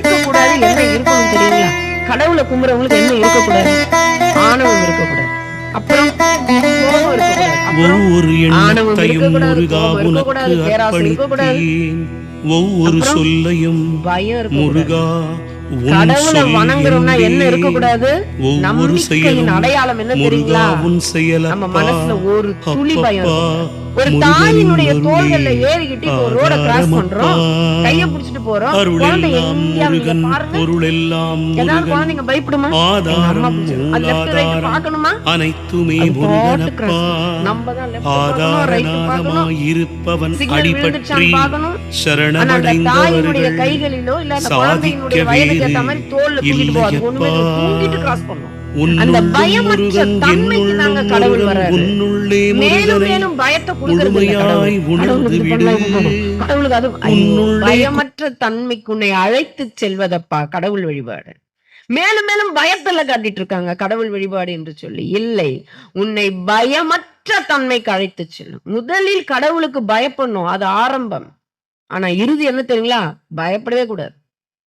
இருக்கக்கூடாது என்ன இருக்கணும் தெரியுங்களா? கடவுளை கும்புறவங்களுக்கு என்ன இருக்கக்கூடாது? ஆணவம் இருக்கக்கூடாது. அப்புறம் கோபம் இருக்கக்கூடாது. அப்புறம் ஒவ்வொரு ஆணவம் எண்ணத்தையும் இருக்கக்கூடாது, முருகா கோபம் உனக்கு இருக்கக்கூடாது, பேராசை இருக்கக்கூடாது. அர்ப்பணித்தேன். ஒவ்வொரு அப்புறம் சொல்லையும் பயம் இருக்கக்கூடாது. முருகா உன் கடவுளை சொல் வணங்குறோம்னா என்ன என்பேன். இருக்கக்கூடாது? ஒவ்வொரு நம்பிக்கையின் செயலும் அடையாளம் என்ன முருகா தெரியுங்களா? உன் நம்ம செயலப்பா. மனசுல ஒரு துளி பயம் அப்பப்பா இருக்கக்கூடாது. ஒரு முருகனின் தாயினுடைய அருளே தோள்கள்ல ஏறிக்கிட்டு இப்போ ஒரு ரோட கிராஸ் பண்றோம், ஆதாரமப்பா. கைய புடிச்சிட்டு போறோம். குழந்தை அருளெல்லாம் எங்கேயாவது நீங்க முருகன், பாருங்க, பொருளெல்லாம் ஏதாவது முருகன், குழந்தைங்க பயப்படுமா? எங்க அம்மா ஆதாரம் புடிச்சிடும். அது லெஃப்ட் ரைட் மூலாதாரம் பார்க்கணுமா? அனைத்துமே அது பாட்டு முருகனப்பா. கிராஸ். நம்ம தான் லெஃப்ட் பார்க்கணும், ரைட் பார்க்கணும், ஆதாரநாதமாயிருப்பவன் சிக்னல் அடிபற்றி விழுந்துச்சான்னு பார்க்கணும். ஆனா அந்த சரணமடைந்தவர்கள் தாயினுடைய கைகளிலோ இல்ல அந்த சாதிக்க குழந்தையினுடைய வயதுக்கு ஏத்த வேறு மாதிரி தோல்ல தூக்கிட்டு போவாது. ஒண்ணுமே இல்லையப்பா. இல்லை, தூக்கிட்டு கிராஸ் பண்ணும். அந்த உன்னுள்ளும் பயமற்ற முருகன், தன்மைக்கு தாங்க என்னுள்ளும் கடவுள் முருகன், வராரு. உன்னுள்ளே மேலும் முருகனை மேலும் பயத்தை கொடுக்கறது இல்ல கடவுள். முழுமையாய் உணர்ந்து கடவுளுக்கு இது விடு. பண்ணலாம், இது பண்ணலாம். கடவுளுக்கு அது ஐயோ, உன்னுள்ளே பயமற்ற தன்மைக்கு உன்னை அழைத்து செல்வதப்பா கடவுள் வழிபாடு. மேலும் மேலும் பயத்துல காட்டிட்டு இருக்காங்க கடவுள் வழிபாடு என்று சொல்லி. இல்லை, உன்னை பயமற்ற தன்மைக்கு அழைத்து செல்லும். முதலில் கடவுளுக்கு பயப்படணும், அது ஆரம்பம். ஆனா இறுதி என்ன தெரியுங்களா? பயப்படவே கூடாது.